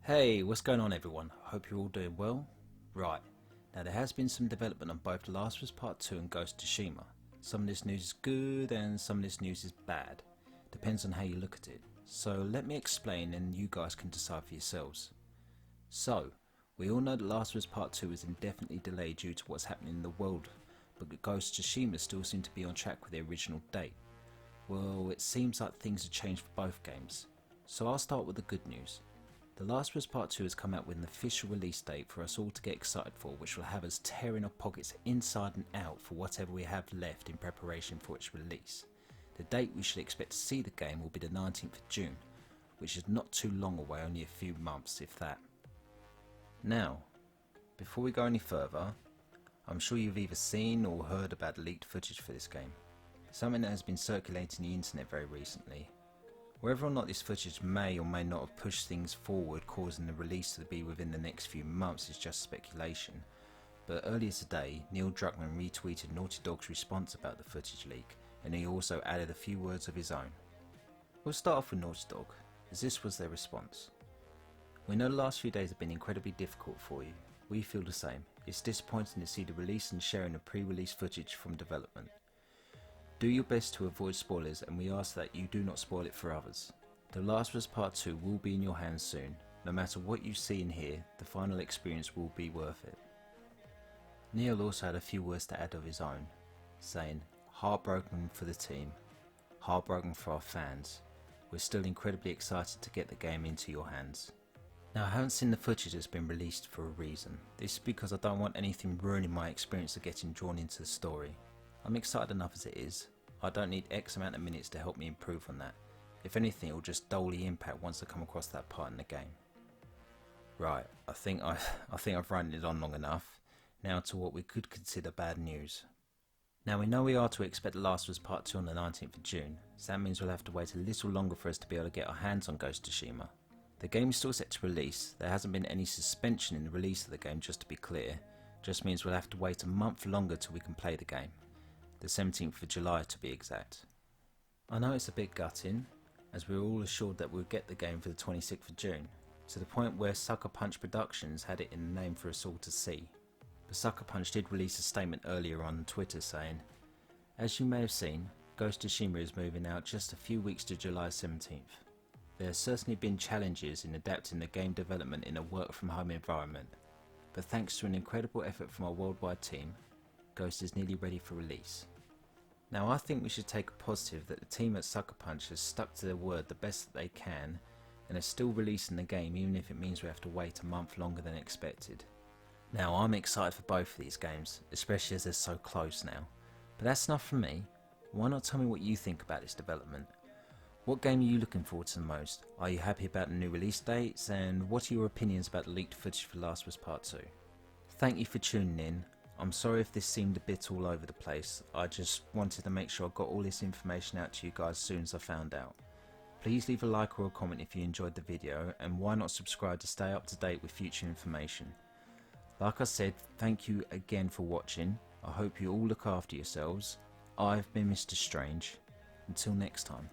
Hey, what's going on everyone? Hope you're all doing well. Right, now there has been some development on both The Last of Us Part 2 and Ghost of Tsushima. Some of this news is good and some of this news is bad. Depends on how you look at it. So let me explain and you guys can decide for yourselves. So, we all know that The Last of Us Part 2 is indefinitely delayed due to what's happening in the world, but Ghost of Tsushima still seem to be on track with the original date. Well, it seems like things have changed for both games. So I'll start with the good news. The Last of Us Part 2 has come out with an official release date for us all to get excited for, which will have us tearing our pockets inside and out for whatever we have left in preparation for its release. The date we should expect to see the game will be the 19th of June, which is not too long away, only a few months if that. Now, before we go any further, I'm sure you've either seen or heard about the leaked footage for this game, something that has been circulating the internet very recently. Whether or not this footage may or may not have pushed things forward, causing the release to be within the next few months, is just speculation, but earlier today Neil Druckmann retweeted Naughty Dog's response about the footage leak, and he also added a few words of his own. We'll start off with Naughty Dog, as this was their response. We know the last few days have been incredibly difficult for you. We feel the same. It's disappointing to see the release and sharing of pre-release footage from development. Do your best to avoid spoilers, and we ask that you do not spoil it for others. The Last of Us Part 2 will be in your hands soon. No matter what you see and hear, the final experience will be worth it. Neil also had a few words to add of his own, saying, "Heartbroken for the team, heartbroken for our fans. We're still incredibly excited to get the game into your hands." Now, I haven't seen the footage that's been released for a reason. This is because I don't want anything ruining my experience of getting drawn into the story. I'm excited enough as it is. I don't need X amount of minutes to help me improve on that. If anything, it will just dully impact once I come across that part in the game. Right, I think I've ranted on long enough. Now to what we could consider bad news. Now we know we are to expect The Last of Us Part 2 on the 19th of June, so that means we'll have to wait a little longer for us to be able to get our hands on Ghost of Tsushima. The game is still set to release. There hasn't been any suspension in the release of the game, just to be clear. Just means we'll have to wait a month longer till we can play the game. The 17th of July to be exact. I know it's a bit gutting, as we were all assured that we'll get the game for the 26th of June, to the point where Sucker Punch Productions had it in the name for us all to see. But Sucker Punch did release a statement earlier on Twitter saying, "As you may have seen, Ghost of Tsushima is moving out just a few weeks to July 17th. There have certainly been challenges in adapting the game development in a work from home environment, but thanks to an incredible effort from our worldwide team, Ghost is nearly ready for release." Now I think we should take a positive that the team at Sucker Punch has stuck to their word the best that they can and are still releasing the game, even if it means we have to wait a month longer than expected. Now I'm excited for both of these games, especially as they're so close now. But that's enough from me. Why not tell me what you think about this development? What game are you looking forward to the most? Are you happy about the new release dates, and what are your opinions about the leaked footage for Last of Us Part 2? Thank you for tuning in. I'm sorry if this seemed a bit all over the place. I just wanted to make sure I got all this information out to you guys as soon as I found out. Please leave a like or a comment if you enjoyed the video, and why not subscribe to stay up to date with future information. Like I said, thank you again for watching. I hope you all look after yourselves. I've been Mr. Strange. Until next time.